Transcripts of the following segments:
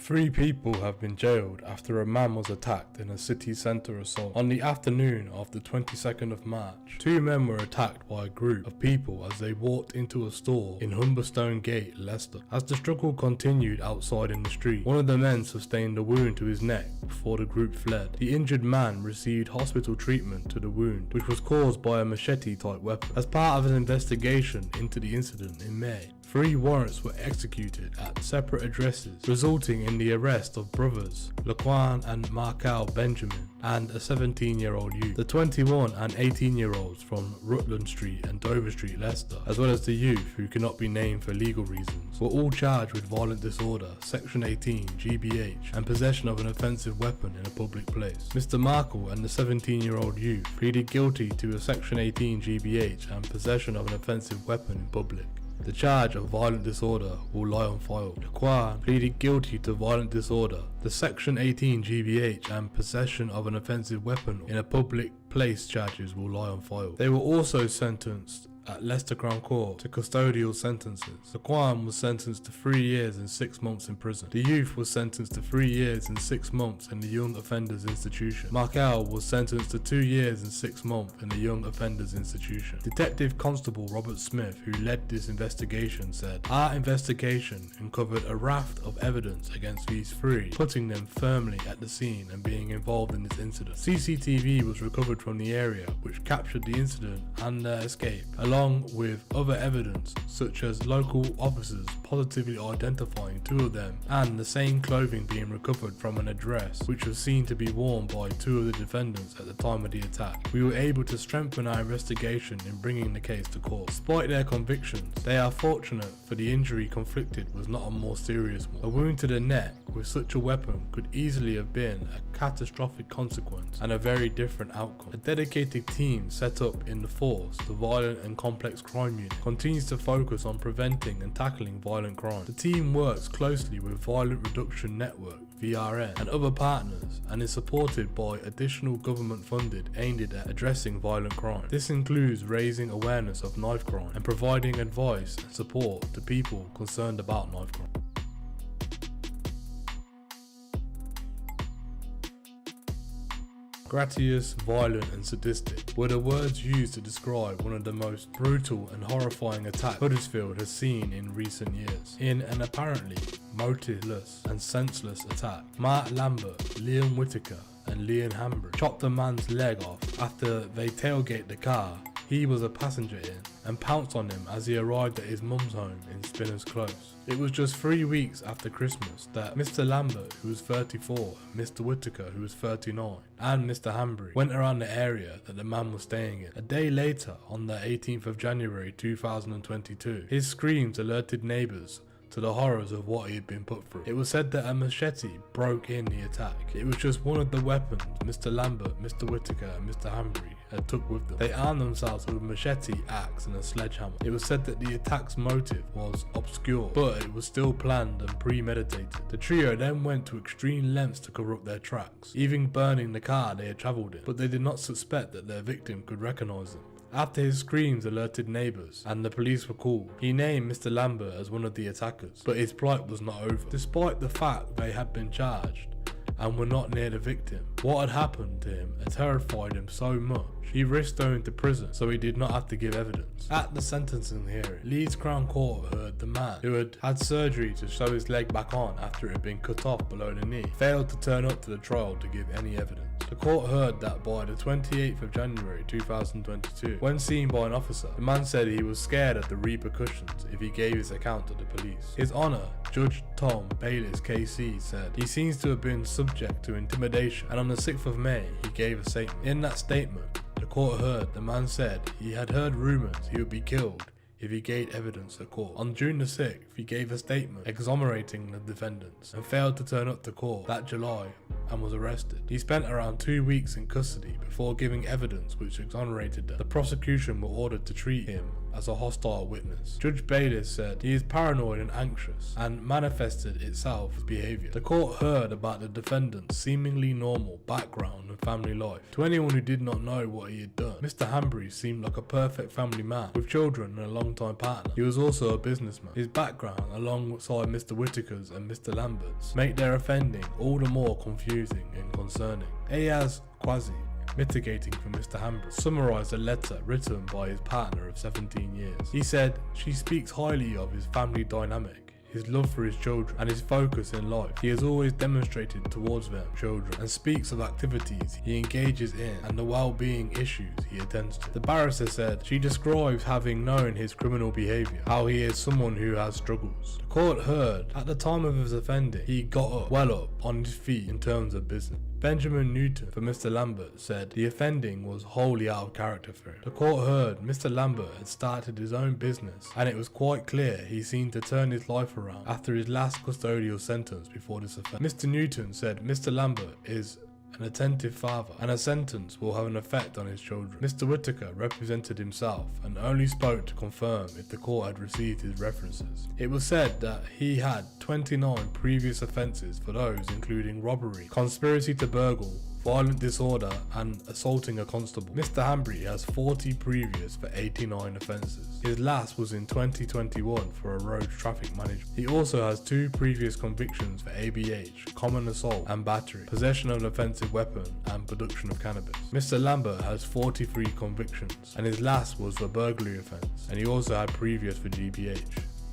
3 people have been jailed after a man was attacked in a city centre assault. On the afternoon of the 22nd of March, 2 men were attacked by a group of people as they walked into a store in Humberstone Gate, Leicester. As the struggle continued outside in the street, one of the men sustained a wound to his neck before the group fled. The injured man received hospital treatment to the wound, which was caused by a machete type weapon. As part of an investigation into the incident in May, 3 warrants were executed at separate addresses, resulting in the arrest of brothers Laquan and Markel Benjamin and a 17-year-old youth. The 21 and 18-year-olds from Rutland Street and Dover Street, Leicester, as well as the youth who cannot be named for legal reasons, were all charged with violent disorder, Section 18 GBH, and possession of an offensive weapon in a public place. Mr. Markel and the 17-year-old youth pleaded guilty to a Section 18 GBH and possession of an offensive weapon in public. The charge of violent disorder will lie on file. Laquan pleaded guilty to violent disorder, the Section 18 GBH and possession of an offensive weapon in a public place charges will lie on file. They were also sentenced at Leicester Crown Court to custodial sentences. Laquan was sentenced to 3 years and 6 months in prison. The youth was sentenced to 3 years and 6 months in the Young Offenders Institution. Markel was sentenced to 2 years and 6 months in the Young Offenders Institution. Detective Constable Robert Smith, who led this investigation, said, "Our investigation uncovered a raft of evidence against these 3, putting them firmly at the scene and being involved in this incident. CCTV was recovered from the area which captured the incident and their escape, along with other evidence such as local officers positively identifying 2 of them and the same clothing being recovered from an address which was seen to be worn by 2 of the defendants at the time of the attack. We were able to strengthen our investigation in bringing the case to court. Despite their convictions, they are fortunate for the injury conflicted was not a more serious one. A wound to the neck with such a weapon could easily have been a catastrophic consequence and a very different outcome. A dedicated team set up in the force, the Violent and Complex Crime Unit, continues to focus on preventing and tackling violent crime. The team works closely with Violent Reduction Network, VRN, and other partners and is supported by additional government funded aimed at addressing violent crime. This includes raising awareness of knife crime and providing advice and support to people concerned about knife crime. Gratuitous, violent and sadistic were the words used to describe one of the most brutal and horrifying attacks Huddersfield has seen in recent years. In an apparently motiveless and senseless attack, Mark Lambert, Liam Whittaker and Liam Hambry chopped a man's leg off after they tailgate the car he was a passenger in and pounced on him as he arrived at his mum's home in Spinners Close. It was just 3 weeks after Christmas that Mr. Lambert, who was 34, Mr. Whittaker, who was 39, and Mr. Hambry went around the area that the man was staying in. A day later, on the 18th of January 2022, his screams alerted neighbours to the horrors of what he had been put through. It was said that a machete broke in the attack. It was just one of the weapons Mr. Lambert, Mr. Whittaker and Mr. Hambry had took with them. They armed themselves with a machete, axe and a sledgehammer. It was said that the attack's motive was obscure, but it was still planned and premeditated. The trio then went to extreme lengths to cover up their tracks, even burning the car they had travelled in, but they did not suspect that their victim could recognise them. After his screams alerted neighbours and the police were called, he named Mr. Lambert as one of the attackers, but his plight was not over. Despite the fact they had been charged and were not near the victim, what had happened to him had terrified him so much he risked going to prison so he did not have to give evidence. At the sentencing hearing, Leeds Crown Court heard the man, who had had surgery to sew his leg back on after it had been cut off below the knee, failed to turn up to the trial to give any evidence. The court heard that by the 28th of January 2022, when seen by an officer, the man said he was scared of the repercussions if he gave his account to the police. His Honour, Judge Tom Bayliss KC, said he seems to have been subject to intimidation, and on the 6th of May he gave a statement. In that statement, the court heard the man said he had heard rumours he would be killed if he gave evidence to court. On June the 6th, he gave a statement exonerating the defendants and failed to turn up to court that July and was arrested. He spent around 2 weeks in custody before giving evidence which exonerated them. The prosecution were ordered to treat him as a hostile witness. Judge Bayliss said he is paranoid and anxious and manifested itself as behaviour. The court heard about the defendant's seemingly normal background and family life. To anyone who did not know what he had done, Mr. Hanbury seemed like a perfect family man with children and a long-time partner. He was also a businessman. His background, alongside Mr. Whittaker's and Mr. Lambert's, make their offending all the more confusing and concerning. Ayaz Quasi, mitigating for Mr. Hanbury, summarised a letter written by his partner of 17 years. He said, "She speaks highly of his family dynamic, his love for his children, and his focus in life. He has always demonstrated towards them, children, and speaks of activities he engages in and the well-being issues he attends to." The barrister said, "She describes having known his criminal behaviour, how he is someone who has struggles." The court heard, at the time of his offending, he got up, well up on his feet in terms of business. Benjamin Newton, for Mr. Lambert, said the offending was wholly out of character for him. The court heard Mr. Lambert had started his own business, and it was quite clear he seemed to turn his life around after his last custodial sentence before this offence. Mr. Newton said Mr. Lambert is an attentive father, and a sentence will have an effect on his children. Mr. Whittaker represented himself and only spoke to confirm if the court had received his references. It was said that he had 29 previous offences, for those including robbery, conspiracy to burgle, violent disorder and assaulting a constable. Mr. Hanbury has 40 previous for 89 offences. His last was in 2021 for a road traffic management. He also has 2 previous convictions for ABH, common assault and battery, possession of an offensive weapon and production of cannabis. Mr. Lambert has 43 convictions and his last was for burglary offence, and he also had previous for GBH.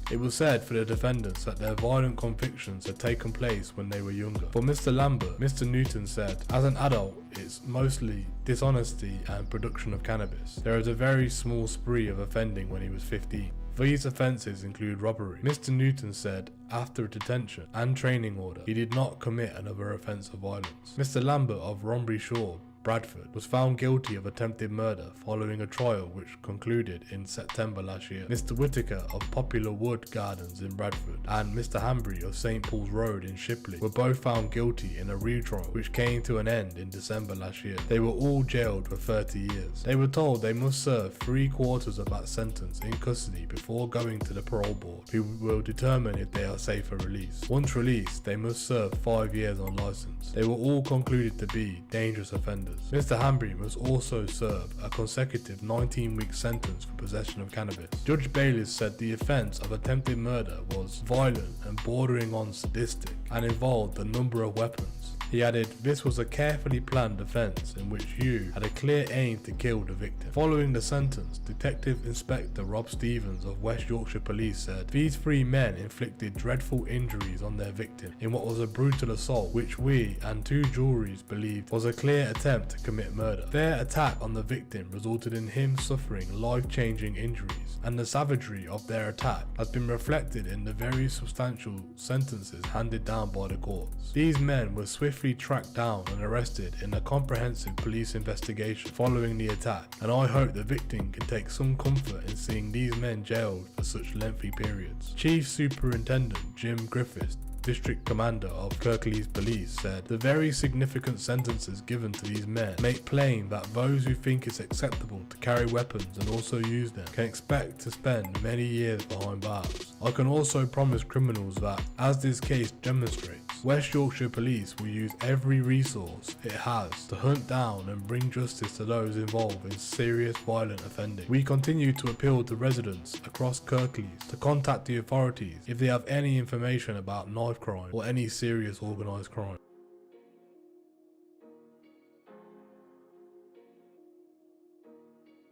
It was said for the defendants that their violent convictions had taken place when they were younger. For Mr. Lambert, Mr. Newton said, "As an adult, it's mostly dishonesty and production of cannabis. There is a very small spree of offending when he was 15. These offences include robbery." Mr. Newton said, after a detention and training order, he did not commit another offence of violence. Mr. Lambert of Rombury Shaw, Bradford, was found guilty of attempted murder following a trial which concluded in September last year. Mr. Whittaker of Popular Wood Gardens in Bradford and Mr. Hanbury of St. Paul's Road in Shipley were both found guilty in a retrial which came to an end in December last year. They were all jailed for 30 years. They were told they must serve 3/4 of that sentence in custody before going to the parole board, who will determine if they are safe for release. Once released, they must serve 5 years on licence. They were all concluded to be dangerous offenders. Mr. Hanbury must also serve a consecutive 19-week sentence for possession of cannabis. Judge Bayliss said the offence of attempted murder was violent and bordering on sadistic and involved a number of weapons. He added, "This was a carefully planned offence in which you had a clear aim to kill the victim." Following the sentence, Detective Inspector Rob Stevens of West Yorkshire Police said, "These 3 men inflicted dreadful injuries on their victim in what was a brutal assault which we and 2 juries believed was a clear attempt to commit murder. Their attack on the victim resulted in him suffering life-changing injuries, and the savagery of their attack has been reflected in the very substantial sentences handed down by the courts. These men were swiftly tracked down and arrested in a comprehensive police investigation following the attack, and I hope the victim can take some comfort in seeing these men jailed for such lengthy periods." Chief Superintendent Jim Griffiths, District Commander of Kirklees Police, said, "The very significant sentences given to these men make plain that those who think it's acceptable to carry weapons and also use them can expect to spend many years behind bars. I can also promise criminals that, as this case demonstrates, West Yorkshire Police will use every resource it has to hunt down and bring justice to those involved in serious violent offending. We continue to appeal to residents across Kirklees to contact the authorities if they have any information about knife crime or any serious organised crime."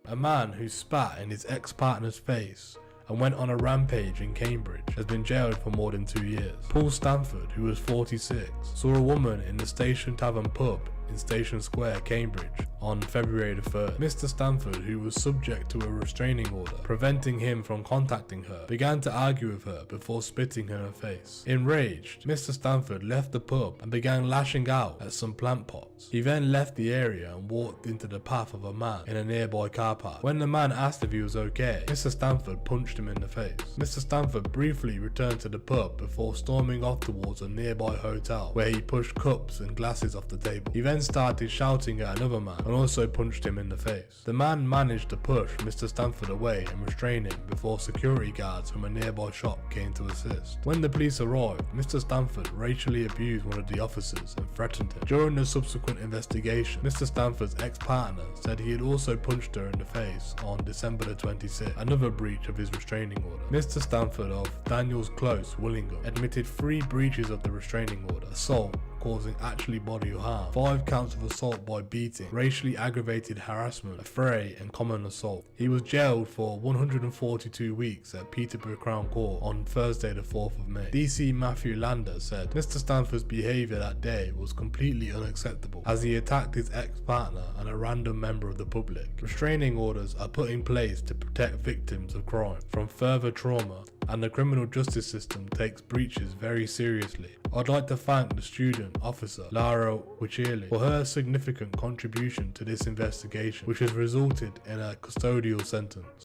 A man who spat in his ex-partner's face and went on a rampage in Cambridge has been jailed for more than 2 years. Paul Stanford, who was 46, saw a woman in the Station Tavern pub in Station Square, Cambridge, on February the 3rd. Mr. Stanford, who was subject to a restraining order preventing him from contacting her, began to argue with her before spitting in her face. Enraged, Mr. Stanford left the pub and began lashing out at some plant pots. He then left the area and walked into the path of a man in a nearby car park. When the man asked if he was okay, Mr. Stanford punched him in the face. Mr. Stanford briefly returned to the pub before storming off towards a nearby hotel, where he pushed cups and glasses off the table. He then started shouting at another man and also punched him in the face. The man managed to push Mr. Stanford away and restrain him before security guards from a nearby shop came to assist. When the police arrived, Mr. Stanford racially abused one of the officers and threatened him. During the subsequent investigation, Mr. Stanford's ex-partner said he had also punched her in the face on December the 26th, another breach of his restraining order. Mr. Stanford of Daniels Close, Willingham, admitted 3 breaches of the restraining order: assault, causing actually bodily harm, 5 counts of assault by beating, racially aggravated harassment, affray, and common assault. He was jailed for 142 weeks at Peterborough Crown Court on Thursday the 4th of May. DC Matthew Lander said Mr. Stanford's behaviour that day was completely unacceptable, as he attacked his ex-partner and a random member of the public. Restraining orders are put in place to protect victims of crime from further trauma, and the criminal justice system takes breaches very seriously. I'd like to thank the student officer Lara Wichelli for her significant contribution to this investigation, which has resulted in a custodial sentence.